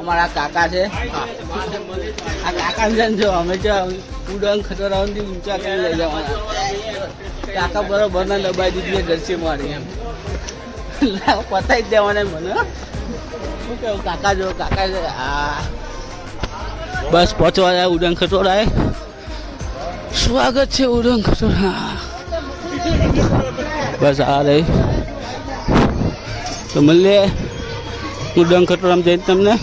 અમારા કાકા છે. આ કાકા છે ને, જો અમે ઉડન ખતરાઓથી ઊંચા કરી લઈ જવાના. કાકા બરોબર ના દબાઈ દીધી જર્સી મારી એમ પતાવી જ દેવાના મને. શું કેવું કાકા? જો કાકા છે. હા બસ પહોંચવા જાય ઉડન ખટોળાએ. સ્વાગત છે ઉડન ખટોળા. બસ આ રહી તો મળીએ ઉડન ખટોળામાં જઈને તમને.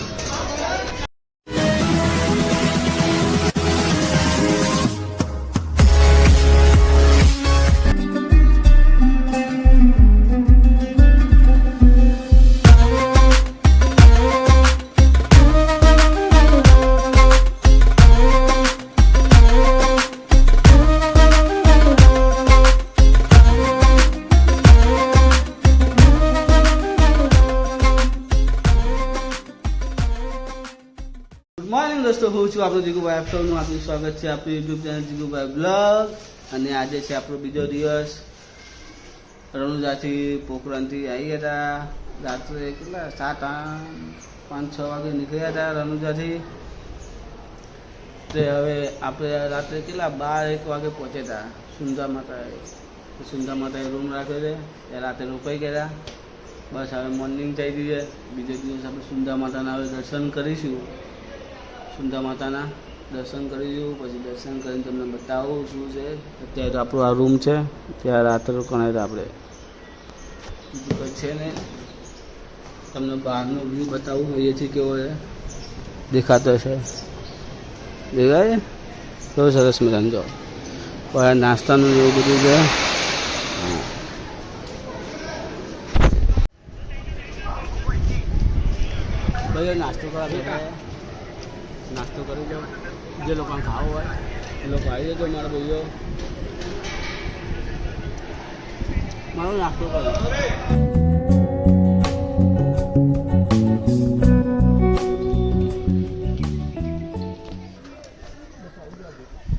મોર્નિંગ દોસ્તો, હું છું આપણું જીગુભાઈ. આપ સૌનું આપણું સ્વાગત છે આપણું યુટ્યુબ ચેનલ જીગુભાઈ બ્લોગ. અને આજે છે આપણો બીજો દિવસ. રણુજાથી પોખરણથી આવી હતા રાત્રે કેટલા 5-6 વાગે નીકળ્યા હતા રણુજાથી. તે હવે આપણે રાત્રે કેટલા 12-1 વાગે પહોંચ્યા હતા સુંદા માતાએ. સુંદા માતાએ રૂમ રાખ્યો છે ત્યાં રાત્રે રોકાઈ ગયા. બસ હવે મોર્નિંગ થઈ ગઈ છે. બીજો દિવસ આપણે સુંદા માતાના હવે દર્શન કરીશું. સુંદા માતાના દર્શન કરીશું. પછી દર્શન કરીને તમને બતાવું શું છે. અત્યારે આપણો આ રૂમ છે, ત્યાં રાત્રે રોકાણા હતા આપણે. બીજું કંઈ છે ને, તમને બહારનો વ્યૂ બતાવું. અહીંયાથી કેવો છે દેખાતો છે, દેખાય કેવો સરસ મજાનો. જો પણ નાસ્તાનું એવું બધું છે. ભાઈ નાસ્તો કરવા બેઠા, નાસ્તો કરી લો. જે લોકોને ખાવું હોય એ લોકો આવી જજો મારા ભાઈઓ. મારો નાસ્તો કરો.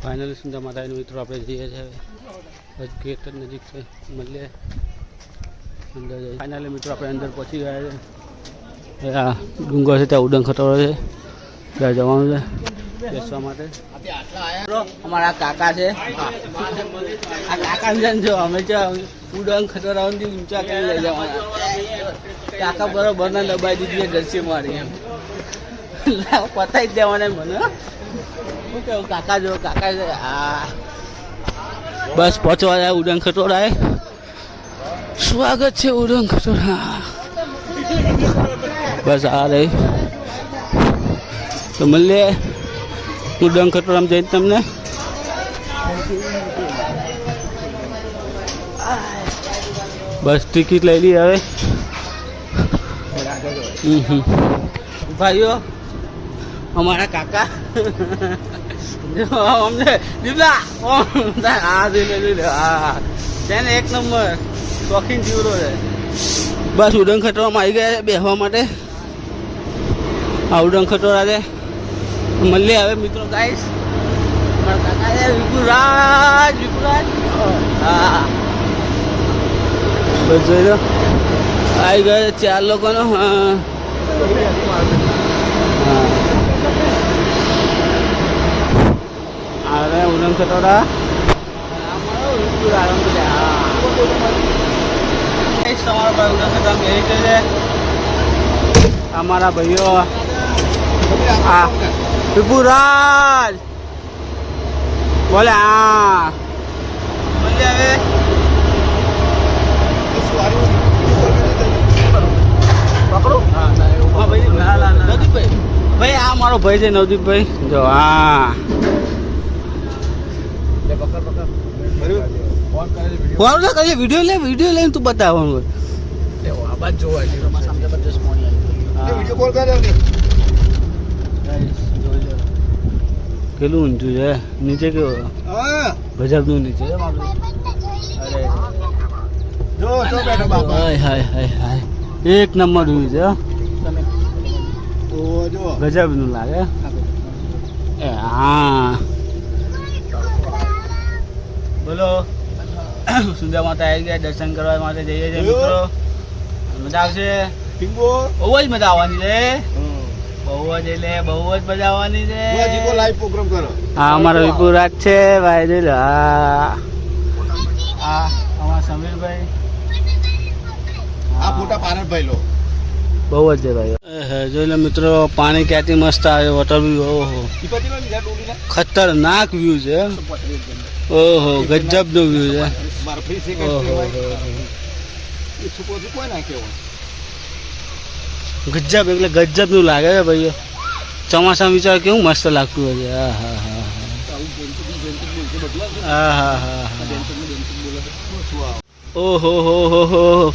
ફાઇનલી સુંદા માતાના મિત્રો આપણે જઈએ છીએ. બસ ગેટ જ નજીક છે, મળીએ અંદર જઈએ. ફાઇનલી મિત્રો આપણે અંદર પહોંચી ગયા છે. આ ડુંગર છે ત્યાં ઉડન ખટોળો છે, ત્યાં જવાનું છે બેસવા માટે. અમારા કાકા છે. આ કાકા છે ને, જો અમે ઉડન ખટોળાઓથી ઊંચા કરી લઈ જવાના. કાકા બરોબર ના દબાઈ દીધી જર્સી મારી એમ પતાવી જ દેવાના મને. શું કેવું કાકા? જો કાકા છે. હા બસ પહોંચવા જાય ઉડન ખટોળાએ. સ્વાગત છે ઉડન ખટોળા. બસ આ રહી તો મળીએ ઉડન ખટોળામાં જઈને તમને. બસ ટિકિટ લઈ લઈએ હવે. ભાઈઓ અમારા કાકા અમને દીપલા હા છે ને એક નંબર શોખીન જીવડો છે. બસ ઉડન ખટોળામાં આવી ગયા છે બેસવા માટે. આ ઉડન ખટોળા છે. મળીએ હવે મિત્રો. ગાઈસ મારા કાકા છે વિપુરાજ. હા બસ જોઈ લો આવી ગયા 4 લોકોનો. હા હવે ઉડન ખટોળા અમારા ભાઈઓ હા વિપુરાજ બોલે. હા બોલે હવે પકડું. નવદીપભાઈ, ભાઈ આ મારો ભાઈ છે નવદીપભાઈ. જો હા ફોન કરીએ. વિડીયો લઈને તું બતાવવાનું હોય. કેટલું ઊંચું છે. નીચે કેવો ગજબ નું નીચે. એક નંબર વ્યૂ છે. ગજબ નું લાગે. હા બોલો. સુંદા માતા આવી ગયા. દર્શન કરવા માટે જઈએ છીએ મિત્રો. મજા આવશે. બહુ જ મજા આવવાની છે. બહુ જ મજા આવવાની છે. લાઈવ પ્રોગ્રામ કરો. હા અમારો વિપુરાજ છે ભાઈ જોઈ લો. હા અમારા સમીરભાઈ. આ ફોટા પારણભાઈ લો. બહુ જ છે ભાઈ. જોઈ લો મિત્રો પાણી ક્યાંથી મસ્ત આવે. Water view. ઓહો ખતરનાક વ્યૂ છે. ઓહો ગજબ નો વ્યૂ છે. ગજબ એટલે ગજબ નું લાગે છે ભાઈ. ચોમાસા વિચાર કેવું મસ્ત લાગતું હોય છે. હા હા હા હા હા હા હા. ઓહો હો હો હો.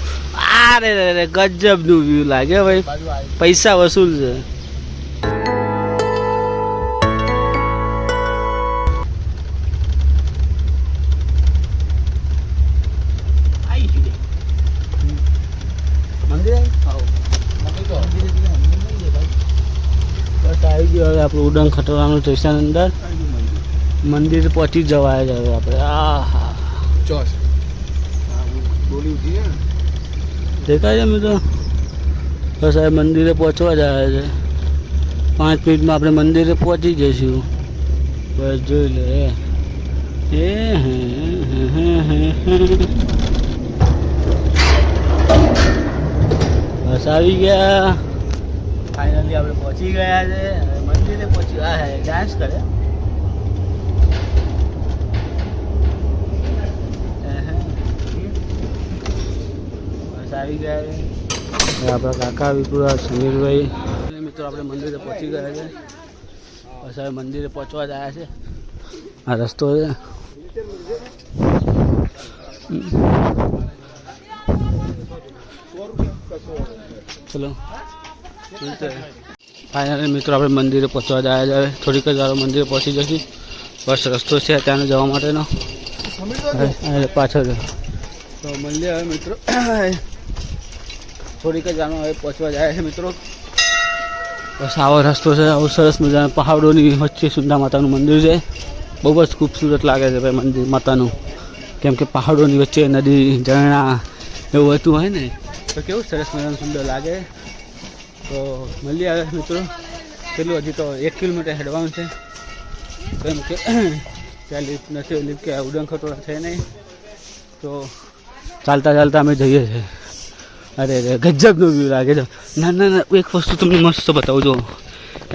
અરે રે ગજબ નું વ્યૂ લાગે ભાઈ. પૈસા વસૂલ છે. બસ આવી ગયો હવે આપણું ઉડન ખટોલાનું સ્ટેશન અંદર. મંદિર પહોંચી જવાય છે હવે આપણે. આ હા દેખાય છે મિત્રો. બસ હવે મંદિરે પહોંચવા જાય છે. 5 મિનિટમાં આપણે મંદિરે પહોંચી જઈશું. બસ જોઈ લે. બસ આવી ગયા. ફાઇનલી આપણે પહોંચી ગયા છે. મંદિરે પહોંચી. હા હે ડાન્સ કરે. બસ આવી ગયા છે આપણા કાકા વિપુરા સમીરભાઈ. મિત્રો આપણે મંદિરે પહોંચી ગયા છે. બસ હવે મંદિરે પહોંચવા જ આવ્યા છે. આ રસ્તો છે. ચલો ફાઇનલી મિત્રો આપણે મંદિરે પહોંચવા જ આવ્યા છે. થોડીક જ વાર મંદિરે પહોંચી જઈશું. બસ રસ્તો છે ત્યાંને જવા માટેનો. પાછળ તો મળીએ હવે મિત્રો. થોડીક જ વારમાં હવે પહોંચવા જાય છે મિત્રો. બસ આવો રસ્તો છે. આવું સરસ મજાના પહાડોની વચ્ચે સુંદા માતાનું મંદિર છે. બહુ જ ખૂબસૂરત લાગે છે ભાઈ મંદિર માતાનું. કેમ કે પહાડોની વચ્ચે નદી ઝરણા એવું હતું હોય ને તો કેવું સરસ મજાનું સુંદર લાગે. તો મળીએ આવે મિત્રો. પેલું હજી તો 1 કિલોમીટર હેડવાનું છે. કેમ કે ત્યાં લિફ્ટ નથી. લિફ્ટ કે ઉડન ખટોળા છે નહીં. તો ચાલતા ચાલતા અમે જઈએ છીએ. અરે રે ગજબનો વ્યૂ લાગે છે. ના ના ના એક વસ્તુ તમને મસ્ત બતાવું જો.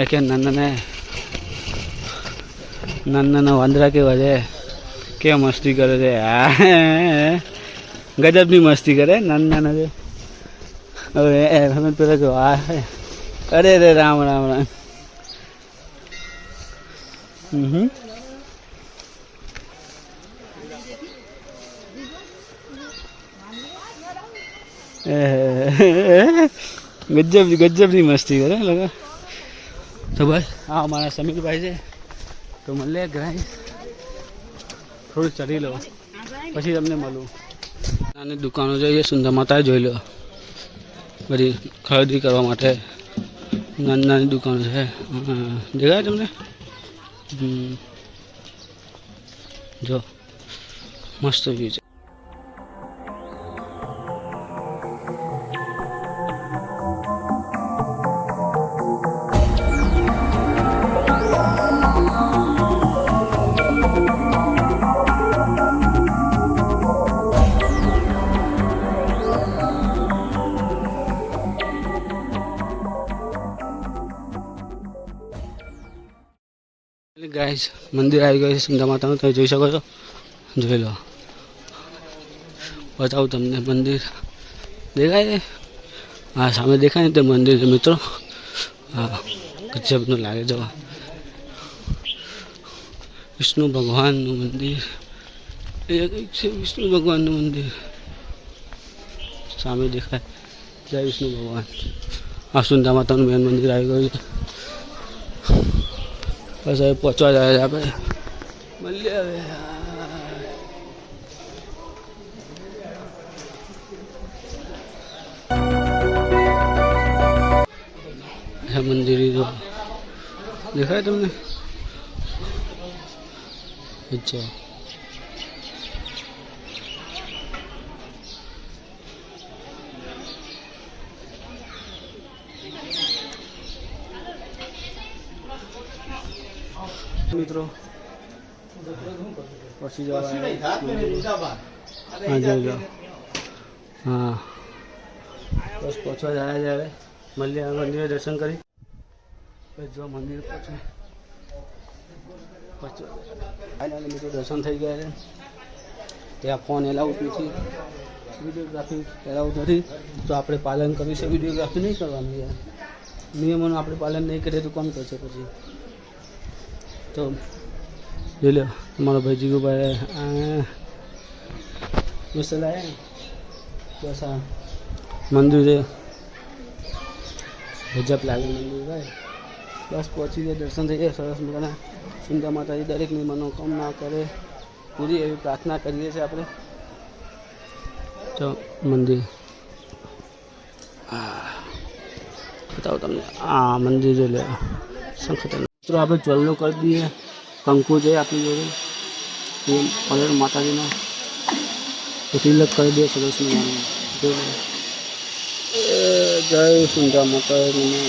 કે નાના નાના વાંદરા કેવા છે. કેવા મસ્તી કરે છે. ગજબની મસ્તી કરે નાના નાના છે. હવે પેલા જો આ અરે રે રામ રામ રામ. ગજબની મસ્તી કરે લોકો. તો બસ હા અમારા સમીરભાઈ છે. તો મળે ગ્રાઈ થોડું ચડી લો પછી તમને મળું. નાની દુકાનો જોઈએ. સુંદર માતા જોઈ લો. બધી ખરીદી કરવા માટે નાની નાની દુકાનો છે. દેખાય તમને. જો મસ્ત વ્યૂ છે. ગાઈસ મંદિર આવી ગયું છે સુંદા માતાનું. તમે જોઈ શકો છો. જોઈ લો. બતાવું તમને મંદિર દેખાય છે. હા સામે દેખાય ને તે મંદિર છે મિત્રો. હા ગજબનું લાગે જો. વિષ્ણુ ભગવાનનું મંદિર છે. વિષ્ણુ ભગવાનનું મંદિર સામે દેખાય. જય વિષ્ણુ ભગવાન. આ સુંદા માતાનું મેન મંદિર આવી ગયું છે. બસ હવે પહોંચવા જાય છે આપણે. મળીએ હવે મંદિર જો દેખાય તમને. અચ્છા મિત્રો પછી જવા કશું નહીં થાત ને મુદ્દામાં. હા જોઈ લો હા બસ પહોંચવા જાય છે હવે મળીએ મંદિરે દર્શન કરી પછી જો મંદિર ફાઇનલી મિત્રો દર્શન થઈ ગયા છે ત્યાં ફોન એલાઉડ નથી વિડીયોગ્રાફી એલાઉડ નથી તો આપણે પાલન કર્યું છે વિડીયોગ્રાફી નહીં કરવાની યાર નિયમોનું આપણે પાલન નહીં કરીએ તો કોણ કરશે પછી તો જોઈ લો તમારો ભાઈ જીગુભાઈ મસાલા આવ્યા બસ આ મંદિર છે ગજબ લાગે મંદિર ભાઈ બસ પહોંચી ગયા દર્શન થઈ ગયા સરસ મજાના સુંદર માતાજી દરેકની મનોકામના કરે પૂરી એવી પ્રાર્થના કરીએ છીએ આપણે તો મંદિર બતાવો તમને આ મંદિર જોઈ લે શંખતન મિત્રો આપણે ચોલ્લો કરી દઈએ કંકુ છે આપણી જોડે એ પલર માતાજીના તિલક કરી દે સરસ મજાનું જય સુંદરા માતાજી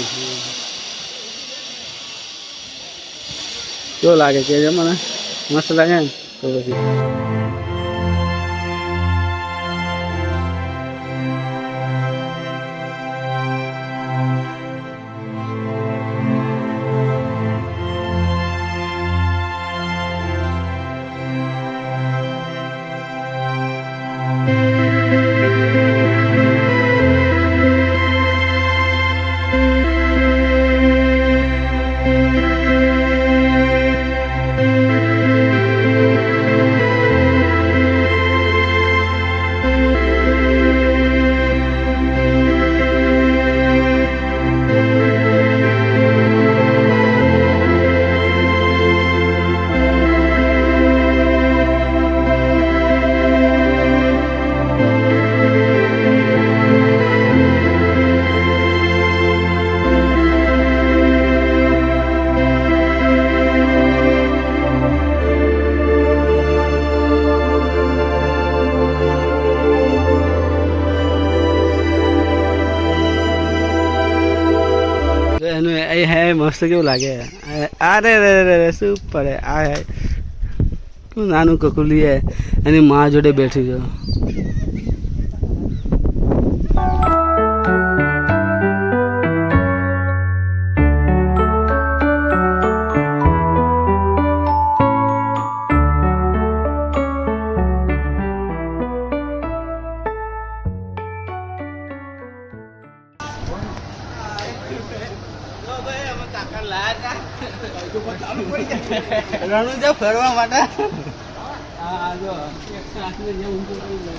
કેવો લાગે કે મને મસ્ત લાગે ને તો પછી એનું એ હે મસ્ત કેવું લાગે અરે રે સુપર હે આ હે કેવું નાનું કકુલી હે એની મા જોડે બેઠી છે રણુજા ફરવા માટે હા જો એક સાસને જે ઊંચું કરી લે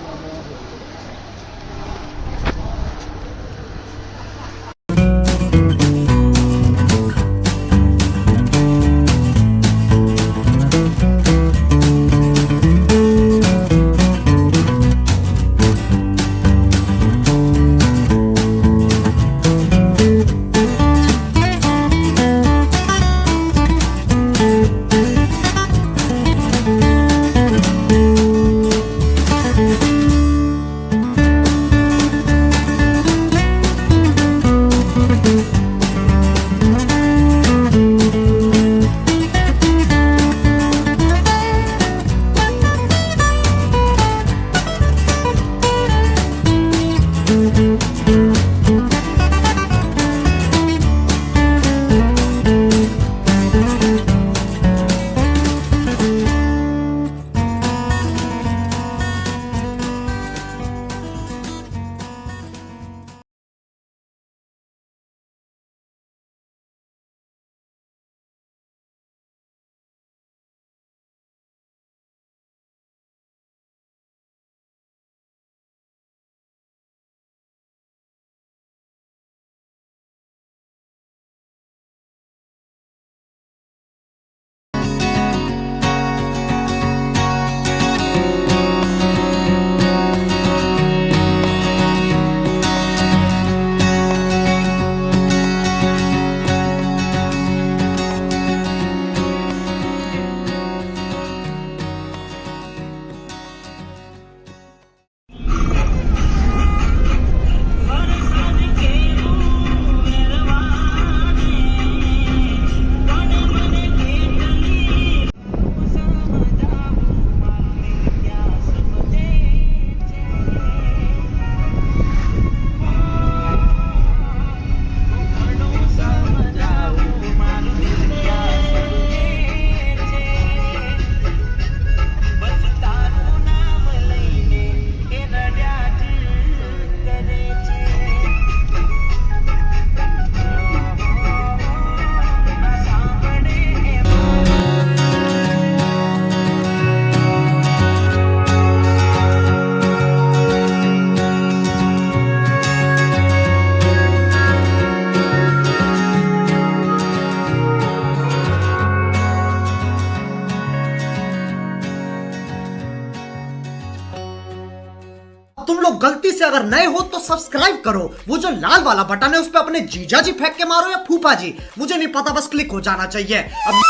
से अगर नए हो तो सब्सक्राइब करो, वो जो लाल वाला बटन है उस पर अपने जीजा जी फेंक के मारो या फूफा जी, मुझे नहीं पता, बस क्लिक हो जाना चाहिए। अब